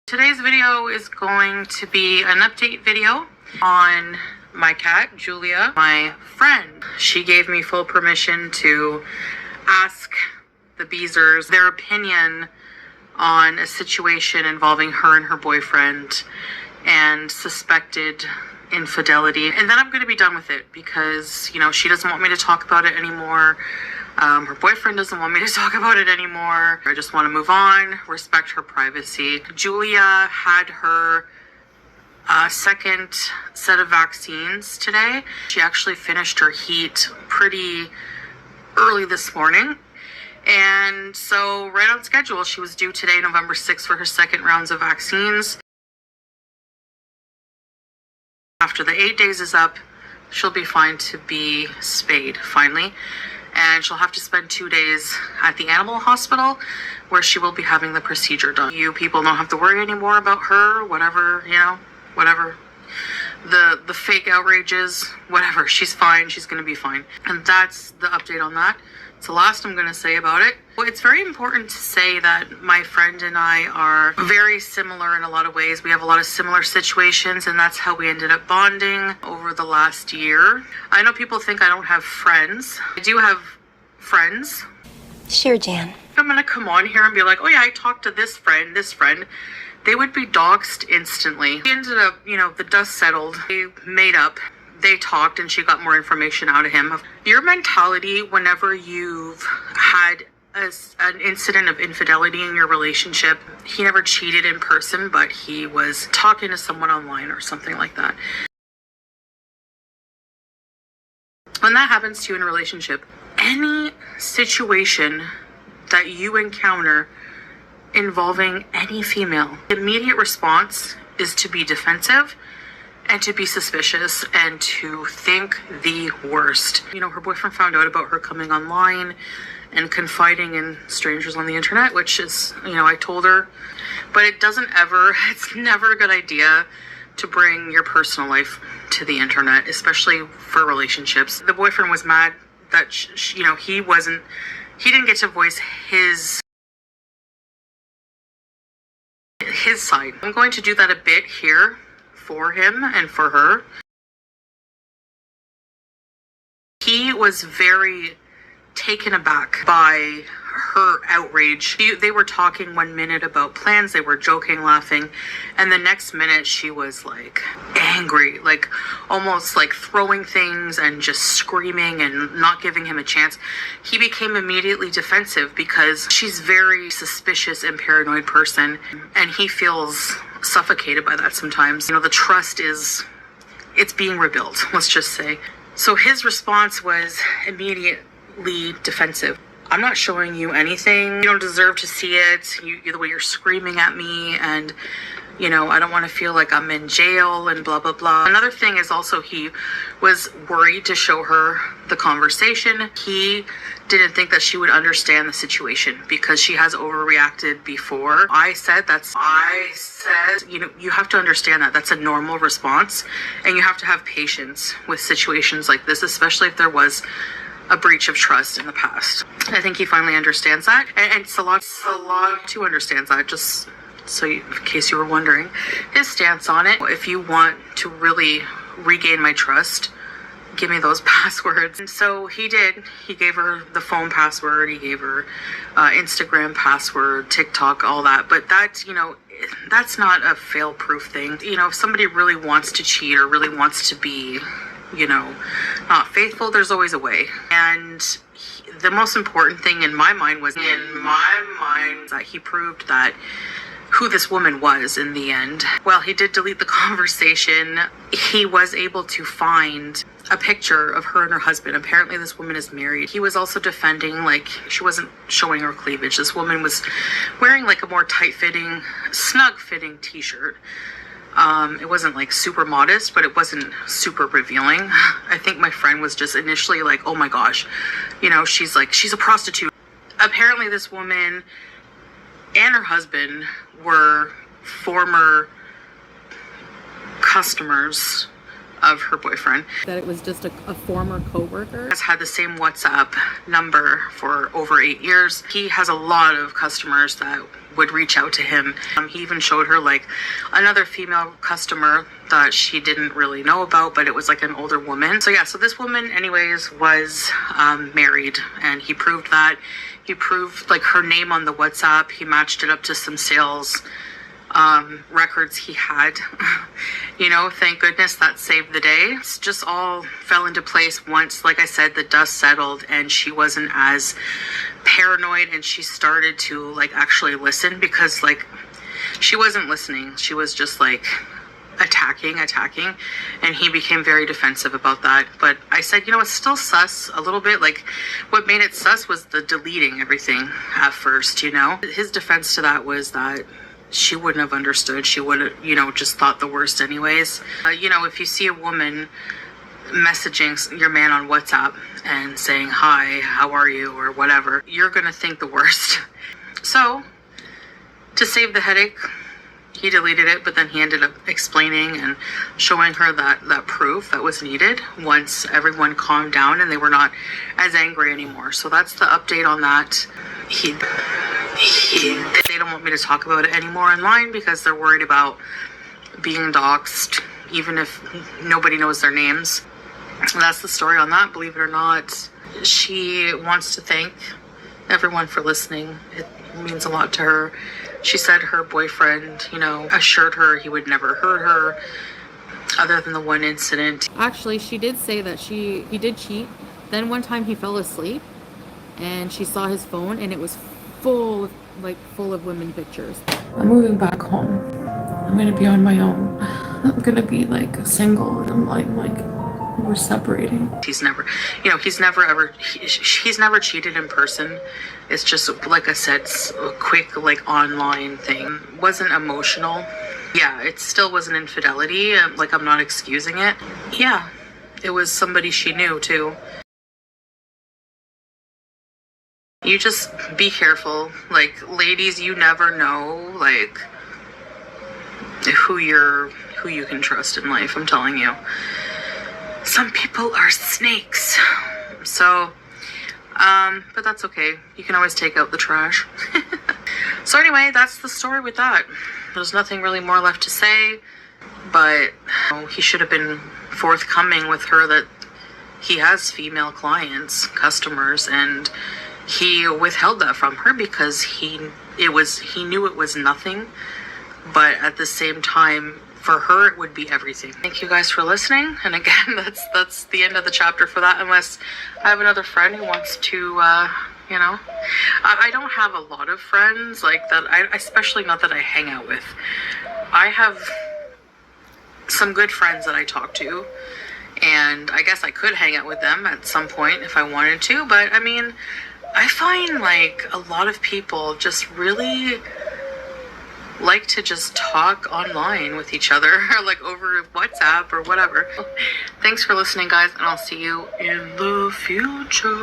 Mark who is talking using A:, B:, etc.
A: Today's video is going to be an update video on my cat, Julia, my friend. She gave me full permission to ask the Beezers their opinion on a situation involving her and her boyfriend and suspected infidelity. And then I'm going to be done with it because, you know, she doesn't want me to talk about it anymore. Her boyfriend doesn't want me to talk about it anymore. I just want to move on, respect her privacy. Julia had her second set of vaccines today. She actually finished her heat pretty early this morning. And so right on schedule, she was due today, November 6th, for her second rounds of vaccines. After the 8 days is up, she'll be fine to be spayed, finally. And she'll have to spend 2 days at the animal hospital where she will be having the procedure done. You people don't have to worry anymore about her, whatever, you know, whatever. The fake outrages, whatever. She's fine. She's going to be fine. And that's the update on that. It's the last I'm going to say about it. Well, it's very important to say that my friend and I are very similar in a lot of ways. We have a lot of similar situations, and that's how we ended up bonding over the last year. I know people think I don't have friends. I do have friends.
B: Sure, Jan.
A: I'm going to come on here and be like, oh yeah, I talked to this friend. They would be doxxed instantly. We ended up, you know, the dust settled. They made up. They talked and she got more information out of him. Your mentality whenever you've had an incident of infidelity in your relationship, he never cheated in person, but he was talking to someone online or something like that. When that happens to you in a relationship, any situation that you encounter involving any female, the immediate response is to be defensive and to be suspicious and to think the worst. You know, her boyfriend found out about her coming online and confiding in strangers on the internet, which is, you know, I told her, but it's never a good idea to bring your personal life to the internet, especially for relationships. The boyfriend was mad that, you know, he didn't get to voice his side. I'm going to do that a bit here for him and for her. He was very taken aback by her outrage. They were talking 1 minute about plans, they were joking, laughing, and the next minute she was like angry, like almost like throwing things and just screaming and not giving him a chance. He became immediately defensive because she's very suspicious and paranoid person, and he feels suffocated by that sometimes. You know, the trust it's being rebuilt, let's just say. So his response was immediately defensive. I'm not showing you anything. You don't deserve to see it. The way you're screaming at me, and, you know, I don't want to feel like I'm in jail and blah, blah, blah. Another thing is also he was worried to show her the conversation. He didn't think that she would understand the situation because she has overreacted before. I said, you know, you have to understand that that's a normal response, and you have to have patience with situations like this, especially if there was a breach of trust in the past. I think he finally understands that, and it's a lot to understand that, just so in case you were wondering. His stance on it: if you want to really regain my trust, give me those passwords. And so he did. He gave her the phone password, he gave her Instagram password, TikTok, all that. But that's, you know, that's not a fail-proof thing. You know, if somebody really wants to cheat or really wants to be, you know, not faithful, there's always a way. And the most important thing in my mind was that he proved that who this woman was in the end. Well, he did delete the conversation. He was able to find a picture of her and her husband. Apparently this woman is married. He was also defending, like, she wasn't showing her cleavage. This woman was wearing like a more tight-fitting, snug-fitting t-shirt. It wasn't like super modest, but it wasn't super revealing. I think my friend was just initially like, oh my gosh, you know, she's a prostitute. Apparently this woman and her husband were former customers of her boyfriend.
B: That it was just a former co-worker.
A: Has had the same WhatsApp number for over 8 years. He has a lot of customers that would reach out to him. He even showed her like another female customer that she didn't really know about, but it was like an older woman. So yeah, so this woman anyways was married, and he proved that. He proved like her name on the WhatsApp. He matched it up to some sales records he had. You know, thank goodness that saved the day. It's just all fell into place once, like I said, the dust settled and she wasn't as paranoid, and she started to like actually listen, because like she wasn't listening. She was just like attacking, and he became very defensive about that. But I said, you know, it's still sus a little bit. Like what made it sus was the deleting everything at first, you know. His defense to that was that she wouldn't have understood. She would have, you know, just thought the worst anyways. You know, if you see a woman messaging your man on WhatsApp and saying, hi, how are you, or whatever, you're gonna think the worst. So, to save the headache, he deleted it, but then he ended up explaining and showing her that proof that was needed once everyone calmed down and they were not as angry anymore. So that's the update on that. They don't want me to talk about it anymore online because they're worried about being doxxed, even if nobody knows their names. And that's the story on that. Believe it or not, she wants to thank everyone for listening. It means a lot to her. She said her boyfriend, you know, assured her he would never hurt her other than the one incident.
B: Actually, she did say that he did cheat. Then one time he fell asleep and she saw his phone and it was full of women pictures. I'm moving back home. I'm gonna be on my own. I'm gonna be like single, and I'm like we're separating.
A: He's never cheated in person. It's just, like I said, a quick like online thing. Wasn't emotional. Yeah, it still was an infidelity. Like, I'm not excusing it. Yeah, it was somebody she knew too. You just be careful. Like, ladies, you never know like who you can trust in life. I'm telling you. Some people are snakes. So, but that's okay. You can always take out the trash. So anyway, that's the story with that. There's nothing really more left to say, but he should have been forthcoming with her that he has female clients, customers, and he withheld that from her because he knew it was nothing, but at the same time, for her, it would be everything. Thank you guys for listening. And again, that's the end of the chapter for that, unless I have another friend who wants to, you know. I don't have a lot of friends like that, especially not that I hang out with. I have some good friends that I talk to, and I guess I could hang out with them at some point if I wanted to, but I mean, I find like a lot of people just really like to just talk online with each other, or like over WhatsApp or whatever. Thanks for listening, guys, and I'll see you in the future.